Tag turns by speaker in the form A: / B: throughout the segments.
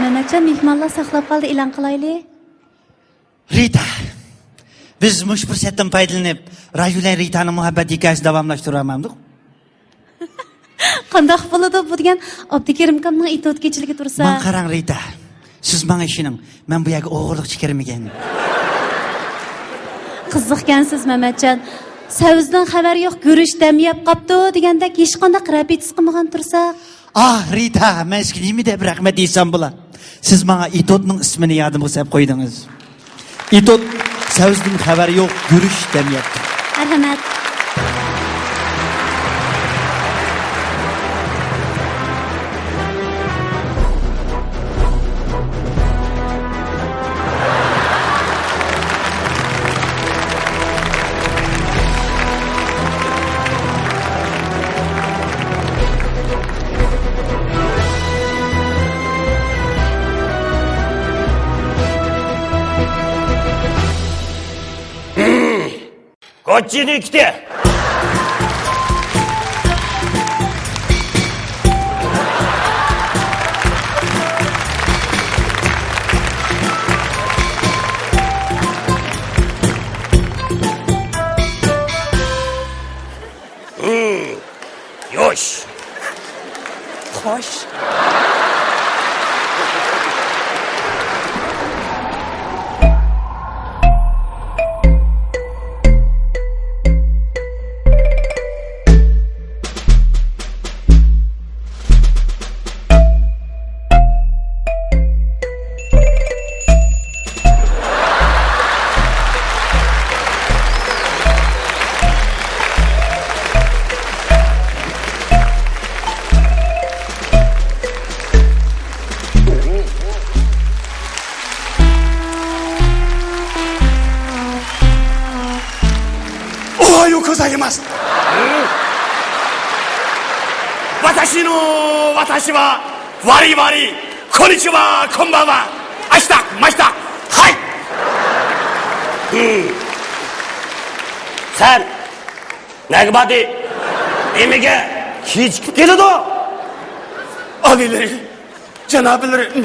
A: Mehmetcan mehmonlar saqlab qoldi, e'lon qilaylik.
B: Rita. Biz mush fursatdan foydalanib, Rajulan Ritani muhabbat hikoyasini davomlashtiramiz.
A: Qandoq bo'ladi bu degan Abdukerim kamning itoatkechilik tursa.
B: Men qarang Rita. Siz menga ishining, men bu yerga o'g'irlik kirmagan.
A: Qiziqkansiz Mehmetcan. Savizdan xabar yo'q, go'rish damyab qopdi deganda hech qanday qirapitsiz qilmagan tursa.
B: Ah Rita, men sizga nima deb rahmat desam bo'lar. Siz menga Itotning ismini yodimga solib qo'ydingiz. Itot savizdan xabar yo'q, go'rish damyapti.
A: Marhamat.
C: Koçini ikti. Yoş. Hoş. Watashi wa wari wari, konnichiwa, konbanwa, ashita, mashita, hay. Sen Nagbadi emiga hiç keladi. Alileri, canabileri,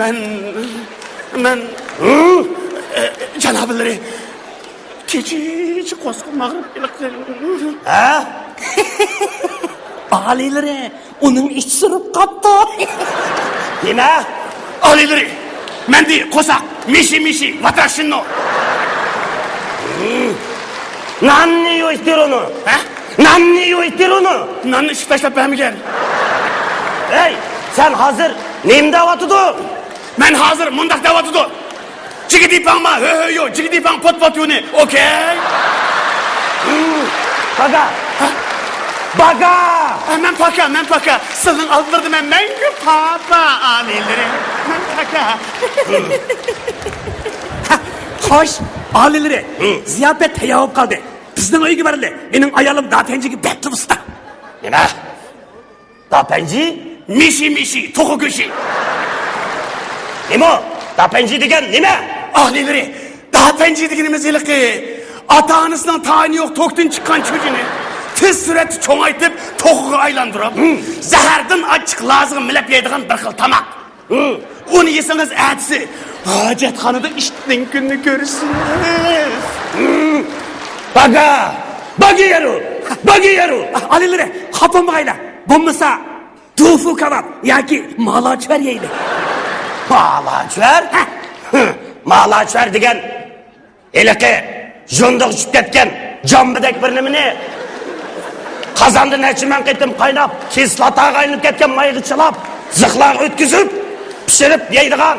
C: men canabileri kechiş qo'sqi mag'rib. Ha? Alileri onun iç sürüp kaptı. Nima? Alileri, mendi qo'saq, mishi, vatrashino. Nanni yo'ytir onu? Ha? Nanni yo'ytir onu? Nanni ishib tashlab bermagan. Hey, sen hazır neyim davatıdı? Ben hazır mundak davatıdı. Jigidipang ma, yo, jigidipang pot yuni, okey? Baga. Baga! Men paka. Sizin aldırdım ben mengü papa alileri. Men paka.
D: Hoş, alileri. Ziyafet teyavuk kaldı. Bizden o iyi verildi. Benim ayalım dapenciki bekli usta.
C: Nima? Dapenci? Mişi, toku köşi. Nima? Dapenci degen nima?
D: Alileri, dapenci degenimiz ilki. Ata-anasından tayini yok, toktan çıkan çocuğunu. Tez süreti çoğaytıp tokuğa aylandırıp zahardın açık lazım milep yediğin bir kıl tamak. Onu yeseniz ertesi hacethanada işittiğin gününü görürsünüz.
C: Bagi yaru.
D: Alileri kapın bakayla. Bombasa tofu kebap yaki malaçver yeydi.
C: Malaçver? Malaçver degen eleki jonduk içip ketken jambıdek bir nimini kazandı neçimen kettim kaynap kislata kaynıp ketken mayığı çılap zıklağını ötküzüp pişirip yeydiğen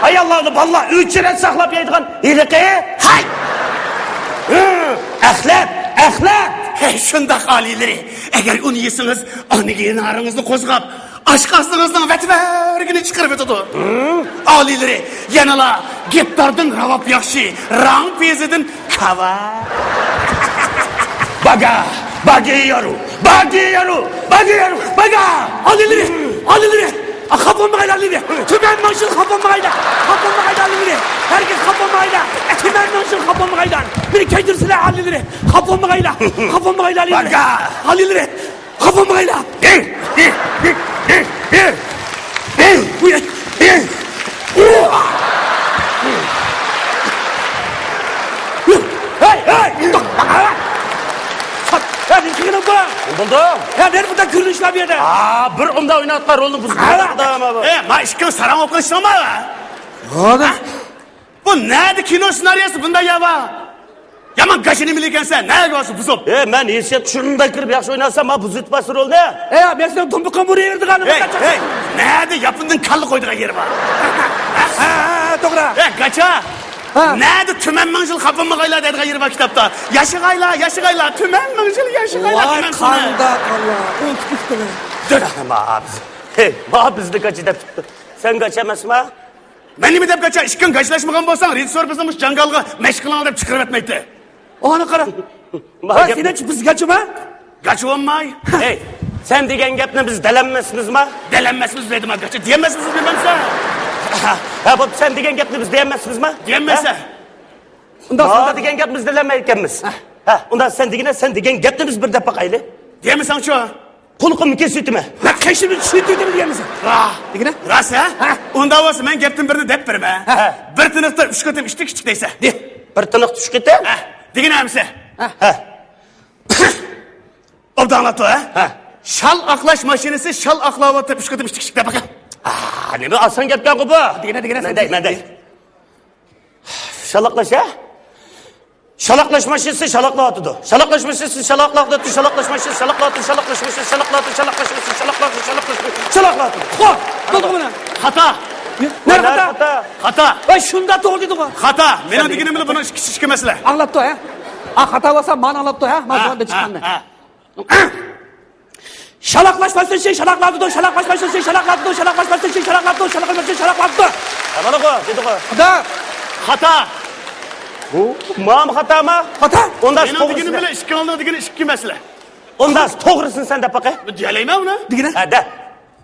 C: hay Allah'ını valla 3 yere saklap yeydiğen eleki hay Əxlət.
D: Şundak alileri. Eğer onu yesiniz annegeyin arınızı kozgap aşk aslınızdan vetvergini çıkarıp ötüdü. Alileri yanıla geptardın ravap yakşı rang bezedin kava.
C: Bagi yaru.
D: Alileri. Kapanmayla alileri. Tümen manşıl kapanmayla. Alileri. Herkes kapanmayla. Tümen manşıl kapanmayla. Beni kendirsine alileri. Kapanmayla alileri. Alileri. Kapanmayla. Hey, hey! Dur, bak ha! Ya ne çıkıyorsun bu?
C: Buldum.
D: Ya nerede burada kırılışlar bir yerde?
C: Bir onda oynatlar oğlum biz.
D: Ma işkin saran okuyuşsun mu?
B: Oğlum.
D: Bu nerede kino senaryosu bunda ya var? Yaman kaşını bilirken sen ne yapıyorsun bu?
C: Ben esiyet şunundan kirip yaxşı oynasam ha bu zıtmasın ol ne?
D: Ya ben sana tombukkan buraya verdik hanım. Hey, nerede yapındın kallı koyduğun yeri var?
B: Doğru.
D: Kaça? Nerede tümen mıncıl kapın mı kayla dediğin yeri var kitapta? Yaşı kayla, tümen mıncıl yaşı kayla.
B: Vay kanda Allah. Unutmuştum.
C: Dur. Ma bizni kaçı dep tuttu. Sen kaçamazsın ha?
D: Beni mi dep kaça? İşkin kaçlaşmagan bolsan, rejissör bizmiş jangalga meşgul dep çıkarıp etmeydi.
B: O ana kara.
C: Ma gep-
B: Sen biz kaçıma?
D: Kaçı olmay?
C: Hey, sen degen gapni biz delenmesiniz ma?
D: Delenmesiniz dedim ha kaça. Diyemezsiniz bilmem sen.
C: Ha bu sen degen gapni biz diyemezsiniz ma?
D: Diyemezse.
C: Ma degen gap biz delenmeykenmiz. Ha, ondan sen degen gapni biz bir defa qaylı.
D: Diyemezsen şu.
C: Kulqum kesitme.
D: Lan keşimi sütü de diyemezsin. Degine? Ras ha? Onda olsa ben geptim birini dep verim ha. Bir tınıkta üç kötüm içtik küçük deyse.
C: Bir tınık tuş gitti.
D: Degine hemse.
C: Ha.
D: Obda anlattı ha?
C: Ha.
D: Şal aklaş maşinesi şal aklavatı üç kötüm içtik küçük de bakın.
C: Ne mi asan gapkan bu?
D: Degine.
C: Ben dey. Şalaklaş ha? Şalaklaşmışsı şalaklatıdı. Şalaklaşmışsı şalaklatıdı. Şalaklaşmışsı şalaklatıdı. Şalaklaşmışsı şalaklatıdı. Şalaklaşmışsı şalaklatıdı.
B: Doğru mu?
D: Hata.
B: Ne
C: hata?
D: Hata.
B: Ay şunda doğru dedi bu.
D: Hata. Benim degine bile bunu kişi mesele.
B: Anlattı ha. Hata olsa bana anlattı ha. Mazlumun da çıkandı. Şalaklaşmasın şey şalakladı. Şalaklaşmasın şey şalakladı. Şalaklaşmasın şey şalakladı. Şalaklaşmasın şey şalakladı.
C: Tamam ko, dedi ko.
B: Da.
D: Hata.
C: Mam hata mı?
B: Hata.
C: Ondan
D: Benim degine bile işki olduğu degine işki mesele.
C: Ondan doğrusun sen de pakı.
D: Diyeleyim ha bunu.
B: Degine.
C: Ha de.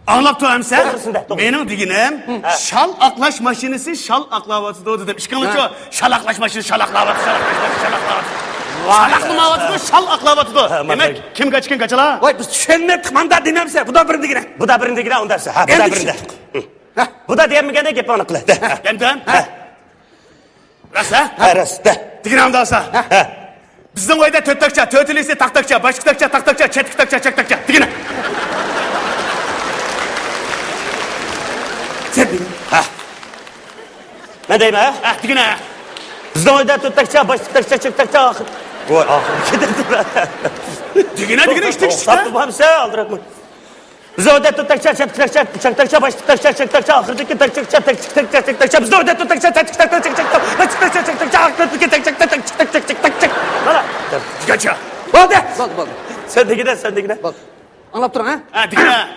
D: Anlattı hemse.
C: Doğrusun de, doğru.
D: Benim diginim şal aklaş maşinesi şal aklavatı doğdu dedim. İşkanlık şu şal aklaş maşinesi şal aklavatı Şalaklı mavatı şal aklavatı doğdu. Demek kim kaçı la?
B: Vay biz şenler tıkmanda dinlemse. Bu da bir degine.
C: Bu da birinde gire ondan ha. Bu da birinde. Bu da diyem mi gene gep onu kıla.
D: Demden. Ras ha?
C: Ha rast de.
D: Digine amdasa. Bizden oyda töttakça, tötülüyse taktakça, başlıktakça, taktakça, çetktakça, çektakça. Digine.
B: Sen degine.
C: Ne diyeyim ha?
D: Digine.
C: Bizden oyda tuttakça, başlıktakça, çektakça ahır. Oy ahır gidelim.
D: Digine içtik işte.
C: Sattım hamse aldırak mı? Bizden oyda tuttakça, çektakça, başlıktakça, çektakça, ahırdaki taktakça, çektakça. Bizden oyda tuttakça, çektakça, başlıktakça, çektakça, ahırdaki taktakça, çektakça. Bana.
D: Kaça.
B: Oldu.
C: Sen de gide.
B: Bak. Anlattın ha.
D: Digine.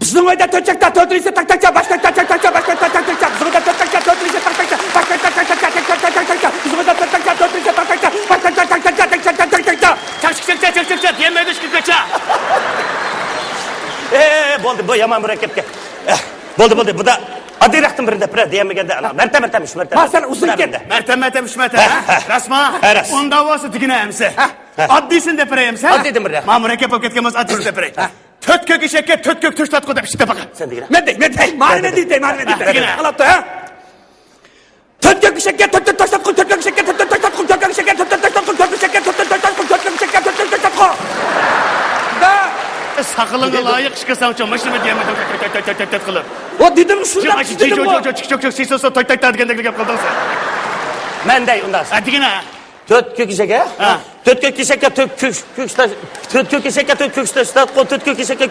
B: Bizim oyda tötçekta, tötülüyse taktakça, baştakça, taktakça, baştakça, taktakça. Bizim oyda tötçekta, tötülüyse taktakça, baştakça, taktakça, taktakça. Bizim oyda tötçekta, tötülüyse taktakça, baştakça, taktakça, taktakça.
D: Çak, diyemedi işki kaça.
C: Bo'ldi, bu yaman murakkabga. Bo'ldi. Bu da addiy raqtim birinde pira diyemegende. Mertemiş.
B: Ha, sen uzun git.
D: Mertem üşmete. Rasma.
C: Ras.
D: Onda varsa digine hemse. Addisin de pireyemse.
C: Addiydim bir de.
D: Mamureke paketgemez addisin de pirey. Töt kök işeke, töt kök tüş tatko da pişte bakın.
C: Sen de gide.
B: Medey. Marifet değil.
D: Degine.
B: Anlattı ha. Tötçek işeke, tötçek taştat kul, tötçek işeke, tötçek taştat kul, tötçek işeke, tötçek taştat kul, tötçek işeke, tötçek taştat kul, tötçek işeke, tötçek taştat kul. Da.
D: Sakılına layık şıkırsan uçan başımı diyemedim. Töt kılır.
B: O dedim şurada dedim bu.
D: Çok şey olsa toy degende gidip kaldın sen.
C: Mendey undan.
D: Digine.
C: Töt kök işeke.
D: Ha.
C: Töt kök işeke, töt kök işeke, töt kök işeke, töt kök işeke.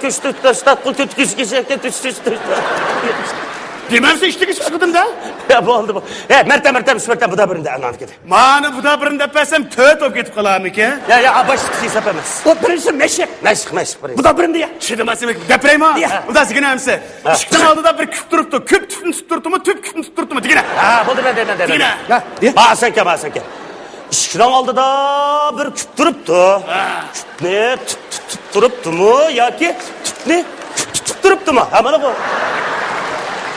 D: Bilmemse içtik hiç sıkıntım da.
C: Ya oldu bu. Mertemiş bu da birinde anladık gidi.
D: Manı bu da birinde pesem töt o gidip kalamı ki.
C: Ya başlıksı sepemez.
B: O birincisi meşek.
C: Meşk.
B: Bu da birinde ya.
D: Çıdıması deprem ha.
B: Diye.
D: Bu da sigine hemse. Işıktan aldı da bir küp duruptu. Küp tutturdu mu, tüp tutturdu mu? Digine.
C: Ha, bo'ldi ne.
D: Digine.
B: Ya. Diye.
C: Basenke. İşkidan aldı da bir küp duruptu. Ne tutturuptu mu yoki ne tutturuptu mu? Ha mana bu.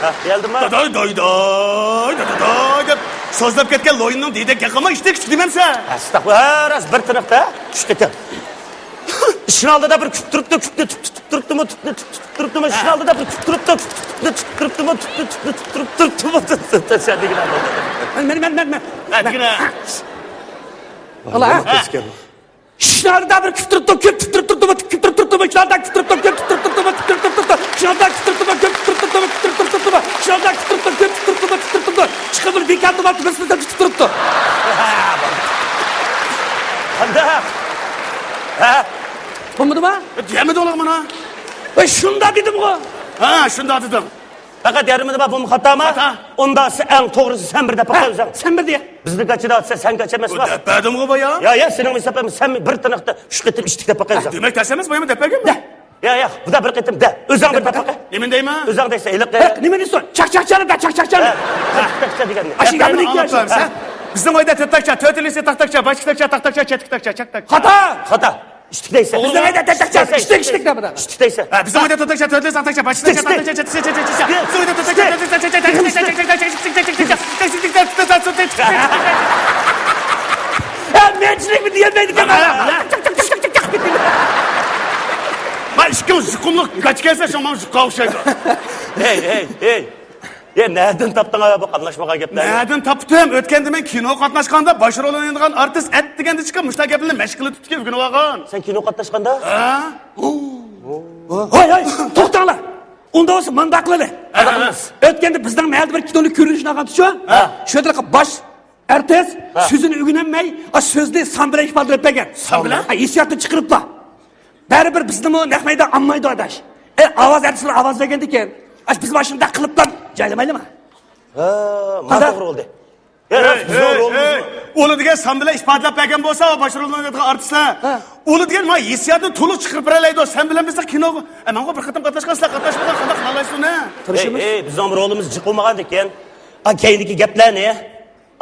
C: Ha, geldim mi?
D: Doy. Dep sozlap ketken loyunun deyde yakama içtik dememse.
C: Astagfirullah, bir tınıqda tushib ketdi. Şunun aldida bir küp turibdi, küpni turibdimi, turibdimi, şunun aldida bir küp turibdi, küpni turibdimi, turibdimi, sen degina.
B: Men.
D: Degina.
B: Allah. Şunlarda bir küp turibdi, küp turibdimi, küp turibdimi, şunlarda küp turibdi, küp turibdimi, küp turibdimi, şunlarda küp turibdimi, küp turibdimi, küp turibdimi, şunlarda küp turibdi, küp turibdimi, küp turibdimi. Çıkıp bir bekatı var, bizde küp turibdi.
C: Qanda? Ha?
B: Bulmadı mı?
D: Diyemedi oğlum bana.
B: Şunda dedim o.
D: Ha, şunda dedim.
C: Fakat yarımda bak bu hata mı?
D: Hata.
C: Onda en doğrusu sen bir de bakıyorsun.
B: Sen bir diye.
C: Bizni kaçıda atsa sen kaçamaz mı?
D: Depedim o baya.
C: Ya senin misafirimiz sen bir tırnakta şu kıtım içtikte bakıyorsun.
D: Demek tersemez bayımı depegim mi?
C: Ya bu da bir kıtım de. Özan bir de bakı.
D: Emin değil mi?
C: Özan deyse ilik.
B: Bak ne diyorsun? Çak canı da çak canı.
C: Takça diyen.
B: Aşı yapın iki
D: Anlatıyorum
B: yaşa.
D: sen. Bizim oyda tırtakça, tötülüsü taktakça, başkıtakça, taktakça, çetiktakça, çaktakça.
C: Hata. İçtikteyse.
B: Bizim evde takça. İçtik ne bu da?
C: İçtikteyse.
D: Ha, bizim oyda tırtakça, tötülüsü taktakça, başkıtakça, taktakça, çetiktakça, çetiktakça. Bizim oyda tırtakça, tötülüsü
B: Ya mençilik mi diyemeydik
D: Ben işkim zıkkımlık kaç kese şamam kavşaydı.
C: Hey. Ya nereden taptın abi bu anlaşmağa gepler?
D: Nereden taptım? Ötken men kino katnaşkanda başarılı oynayan artist et degende çıkıp müştak yapılın meşgulu tutken bugün oğan.
C: Sen kino katlaşkanda?
D: Ha?
B: Hay to'xtanglar. Unda olsa mındaqlari. O'tganda bizdan mayli bir kinoni ko'rinishni qildi shu. Shu yerda bosh artist so'zini o'rganmay, so'zni sam bilan ifodalab bergan.
D: Sam bilan?
B: Hissiyotni chiqiribdi. Baribir bizni nahmayda ammaydi odash. Ovoz artistlar ovozlagan ekan. Biz mana shunday qilibdan joylamaydimi?
C: Ma to'g'ri bo'ldi.
D: Onu diye sen bile ispatlap bergen bolsa o başarılı oynayan artistler. Onu diye ma hissiyatını tolu çıkıp bereleydi o. Sen bile bizde kino. Hemen o bir kıtım katlaşmasınlar, katlaşmadan kanda kınalayısın ne?
C: Hey, biz ömür oğlumuz çıkılmagan ekan. Keyindeki gepler ne?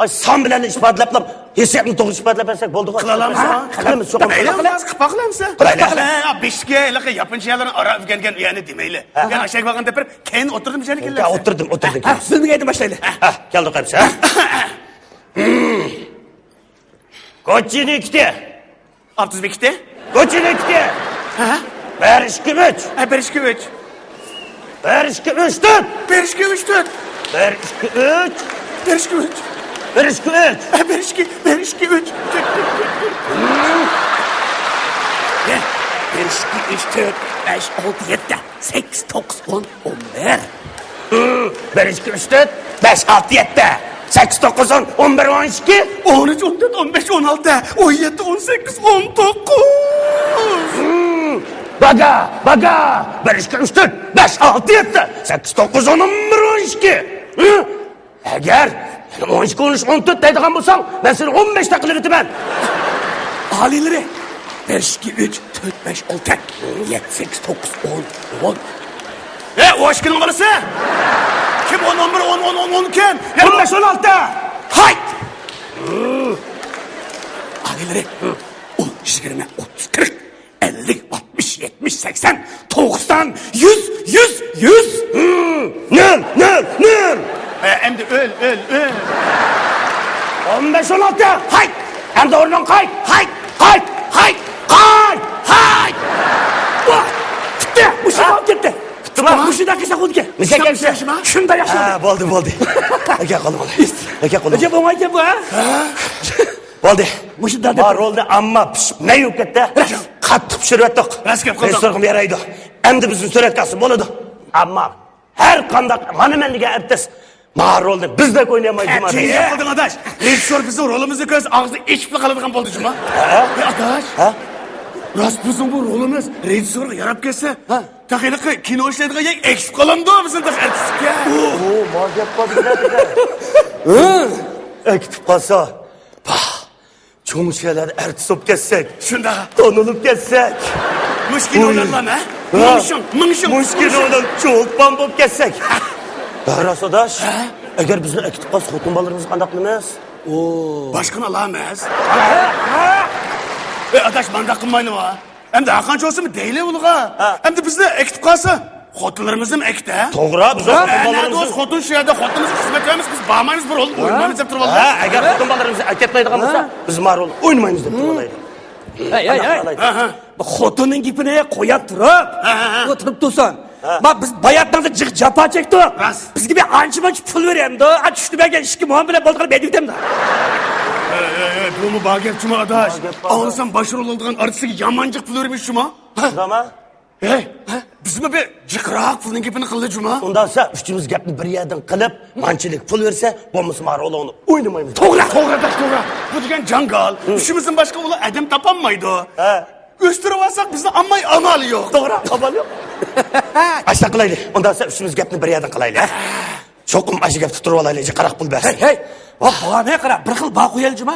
C: Sam bilen ispatlap, hissiyatını doğru ispatlap etsek boldu.
D: Kılalamız ha?
C: Kılamız çok.
D: Kılalamız, kıpakılamız ha?
C: Kılalamız.
D: Beşke, ilaka yapın şeylerin ara öfgengen yani demeyle. Yani aşağı bakın teper, keyin oturdum içeri kirlerse.
C: Ya oturdum.
B: Siz mi başlayın?
C: Geldik hepsi ha. Koçinikti.
D: Artist bekti.
C: Koçinikti. Berişki üç.
D: Berişki üç.
C: Berişki üç tut.
D: Berişki üç tut.
C: Berişki üç.
D: Berişki üç.
C: Berişki üç.
D: Berişki üç.
B: Berişki 3, 4, 5, 6, 7, 8, 9, 10, 11.
C: Berişki üç tut. 5, 6, 7. 8, 9, 10, 11, 12.
D: 13, 14, 15, 16, 17, 18, 19.
C: Baga. Berişki üç tut. 5, 6, 7. 8, 9, 10, 11, 12. Eğer 12, 13, 14 deydiğen bolsan, ben seni 15 takılır etimen.
B: Alileri. Berişki 3, 4, 5, 6, 7, 8, 9, 10, 10.
D: O aşkının karısı. Kim 10, 11, 10 kim?
C: 15, 16.
B: Hayt! Alileri. 10, 20, 30, 40, 50, 60, 70, 80, 90, 100.
C: Nül.
D: Hem de öl.
C: 15, 16. Hayt. Hem de oradan kayt. Hayt.
B: Gitti. Bu şey alıp gitti.
C: Gitti mi?
B: Bu şey de kısa oldu ki.
C: Misal gelsin.
B: Şunda yaşadı.
C: Ha, boldu. Ege kolum.
B: Acaba bu ayda bu ha?
C: Boldu.
B: Bu şey de
C: Var oldu ama ne yok etti. Kattıp şirvettik.
D: Raskep kıldık.
C: Restoran bir yaraydı. Hem de bizim süretkası boludu. Ama her kandak manemenlige ertesi. Mağar oldu. Biz de oynayamayız.
D: Çünkü yapıldın adaş. Rejisör bizim rolümüzü göz ağzı içip kalıdığın boldu cuma. Adaş.
C: Ha?
D: Rast bizim bu rolümüz rejisör yarap kesse. Takıyla kino işlediğin yer eksik kalandı o bizim de artistik ya.
C: Ekip kalsa. Çoğun şeyler ertesi olup geçsek.
D: Şunda.
C: Donulup geçsek.
D: Müşkin oynarlar mı? Mınşın.
C: Muşkin onun çok bambop geçsek. Dağras adaş. Eğer bizim ekip kalsa kutumbalarımız kandaklımız.
D: Başkan alamaz. Adaş mandak kılmayın mı? Hem de Hakan Çoğusu mu değil uluğa? Hem de bizde ekip kalsa. Xotunlarımızın ekte.
C: Doğru biz o
D: Nerede
C: kutumbalarımızı.
D: xotun şeyde xotunumuz kısmetimiz biz bağmayız bir rol. Oynamayız hep durmalı.
C: Eğer kutumbalarımızı eketmeydik olsa biz mağar ol. Oynamayız da durmalaydı.
B: Hey. xotinning gapini qo'yib turib, o'tirib tursin. Bak biz bayatdan jiq japa çektik. Bizga bir ancha muncha pul beryapti. Tushdi bergan ishga muhim bilan bo'ldirib berdim.
D: Bu mu bagepçi mi adaş? Ağlasan başarılı olduğun artistik yamancık pul vermiş şuma.
C: Nima?
D: Bizim bir cıkrak pulun gipini kıldı cuma.
C: Undansa üçümüz gapni bir yerden qilib, manchilik pul versa, bo'lmasa maroloni o'ynamaymiz.
D: To'g'ri, to'g'ri. Bu degan jangal. Üçümüzün başka ulu adam tapanmaydı. Östürüp alsak bizde ammay amal yok.
C: To'g'ri, amal yo'q. Ashta qilaylik. Undansa üçümüz gapni bir yerden qilaylik. Cho'qim ashi gapni turib olaylik, qiraq pul bersin.
B: Hey, bana ne kadar bir xil bağ qo'yalcima.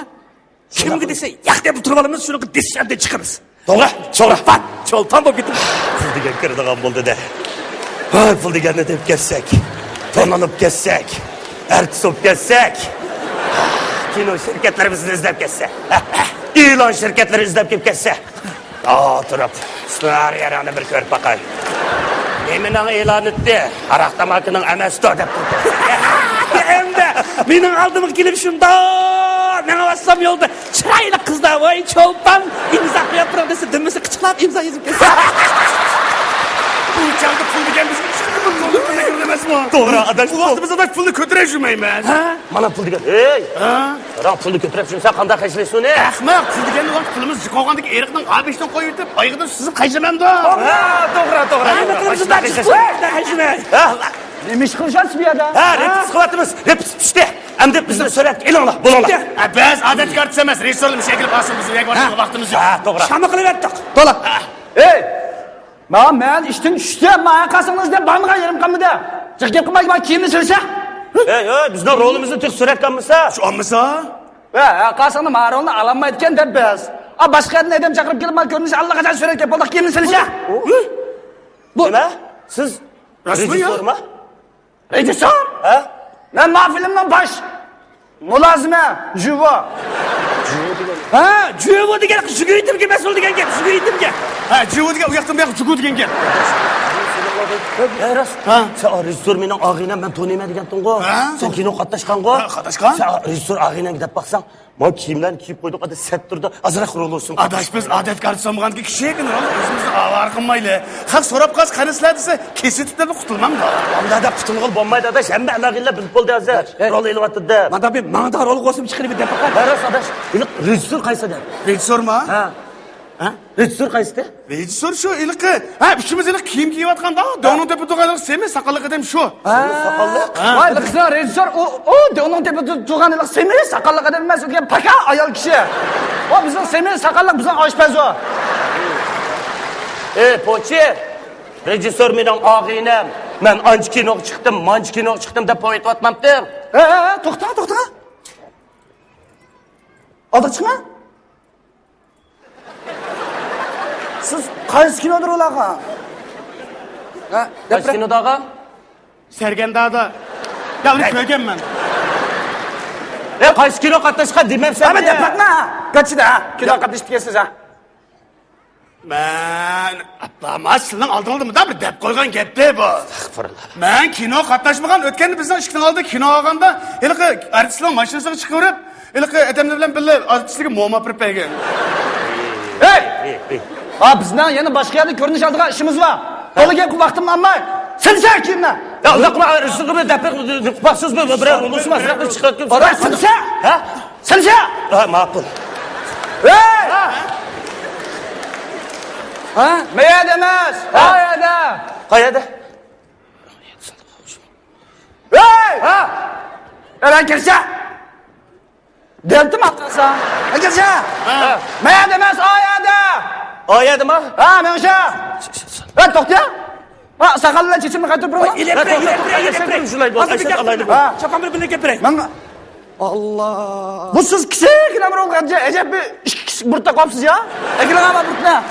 B: Kimga desa, "Yo'q" deb turib olamiz, shuni desishanda chiqamiz.
C: To'g'ri.
B: Pat, cho'lpan bo'lib ketdi.
C: Pul degan kiradigan bo'ldi-da. Voy, pul deganni deb ketsak, tonlanib ketsak, artist bo'lib ketsak, kino shirkatlarimizni izlab ketsa, e'lon shirkatlari izlab kelib ketsa, turib, ssenariyani bir ko'rib boqay. Mening e'lon etdi, aroq tamakining amasi deb turdi.
B: Endi mening oldimga kelib shunda, men avassam yo'lda chiroyli qizlar voy cho'lpan imzo qo'yib turib desa, dimisi qichqilab imzo yozib ketsa.
D: Bu çaldı pul degan bizim çıkımın olur mu ne demez mi?
C: To'g'ri, adaş.
D: Bu vakti biz adaş pulunu kötüre jürmeymen.
C: Mana pul degan. Ey! Ram pulni ko'tarib shunsa qanday qaysilaysan uni?
D: Ahmak pul degan ulan pulimiz çıkağındaki eriqden A5'ten koyup ayıqdan sızıp qaysamam da.
E: Neymiş kılacağız bir yerde?
C: Repis qilyapmiz. Repis pishdi. Endi bizni so'rayapti, elonlar, bo'linglar.
D: Biz adet kartı emas, rejissörlü bir şekilde basın bizim yak başka vaktimiz yok.
C: To'g'ri.
B: Shama qilib yetdik.
E: Dola. Ben işten düştüm. Bana kasınız de bana yerim kalmadı. Çık gel kılmayın bana kimini söylese.
C: Ey, bizning rolimizni tek so'rayotganmisa?
D: Şu anmasa?
E: Kasını mağaronu alamayken de biz. Başka yerden edem çakırıp gelip bana görünüş Allah kaçan söyleyip bulduk kimini söylese.
C: Nima? Siz rejissyormi?
E: Rejissor? Ben mahfilimden baş. Mulazime, juvo.
B: Juvo degan shugoytimga mas'ul degan gap, shugoytimga.
D: Civu degan uyaktım bir çukur degan gel.
C: Ras. Sen rejissor mening og'inam, men to'nayman degandim-ku. Sen kino qatnashgan-ku.
D: Qatnashgan?
C: Sen rejissor og'inang deb baqsang, men kiyimlarni kiyib qo'ydik, hadi set turdi, azroq rol olsun.
D: Adaş biz adet kartı samğan ki kişiye gün oğlum özümüzde avar kılmayla. Hak sorap kaç karıslar dese kesit de kurtulmam da.
C: Unda da qutulg'il bo'lmaydi adash, hamma alag'illa bilib bo'ldi hozir. Rol elyapti-da.
B: Mana bir manda rol qo'shib chiqarib deb baqa.
C: Ras adash, rejissor qaysida?
D: Rejissor mu?
C: Rejissor qaysida?
D: Rejissor şu ilki. Üçümüz ilk kiyim giyivatkan da. Donun tepe tuğalık semi sakallık edem şu.
C: Sakallı.
E: Vay kızlar rejissor o onun tepe tuğanılık semi sakallık edilmez. O paka ayal kişi. O bizim semi sakallık bizim aşpez o.
C: Pochi. Rejissor mening og'inam. Men ancha kino chiqdim, mancha kino chiqdim deb aytayotmabdim.
E: To'xta. Oldi chiqma. Siz qaysi kinodir ularga?
C: Qaysi kinodag'a?
D: Sergen Dağ'da. Ya bunu köygen ben.
C: Qaysi kino qatnashgan demabsan.
E: Ama depakma. Kaçıda ha. Kino qatnashib kelsiz ha.
D: Ben ama sizden aldın mı da bir dep koygan gepti bu. Ben kino katlaşmagan ötkendi bizden ışıktan aldı kino alganda ilki artistlerin maşinasına çıkarıp ilki edemler bilen bile artistliği muamma prepegen.
E: Hey! Bizden yeni başka yerde görünüş aldığa işimiz var. Dolu gel vaktim almay. Sen sen kimle?
C: Ya uzakma rejissörü depek baksız mı bir olursun azraqni chiqartib.
E: Orada sen sen.
C: Ha?
E: Sen sen.
C: Ha, ma'qul.
E: Hey! Meya demez. Hayada.
C: Qayerda?
E: Hey! Ben kirse. Deltim atasa. Kirse. Meya demez hayada.
C: Oyadimi?
E: Men o'sha. To'xta. Sakallar chechimni qaytarib beraman.
B: Chapamni bilan gapiray.
E: Allah. Bu siz kichikina bir o'quvchi, ajab bir ikki kishi burta qolibsiz ya. Ekranga burtna.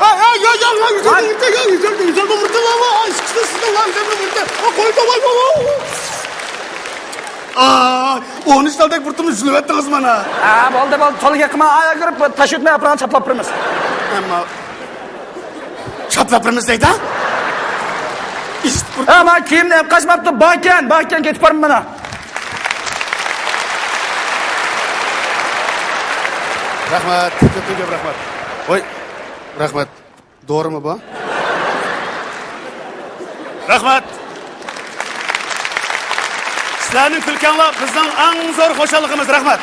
D: Onu istaldak burtumuz zülüv ettiniz bana.
E: Bo'ldi. Toliga qilma, ayağa kirib tash o'tmay yaprog'ini chaplab turamiz.
D: Ama çaplapırınız neydi ha?
E: Men kiyimni ham qachmabdi, bakkan ketib borman mana.
D: Rahmat, rahmat. Oy, rahmat. Doğru mu bu? Rahmat. Sizlarning kulkanglar bizning eng zo'r xo'shalligimiz. Rahmat.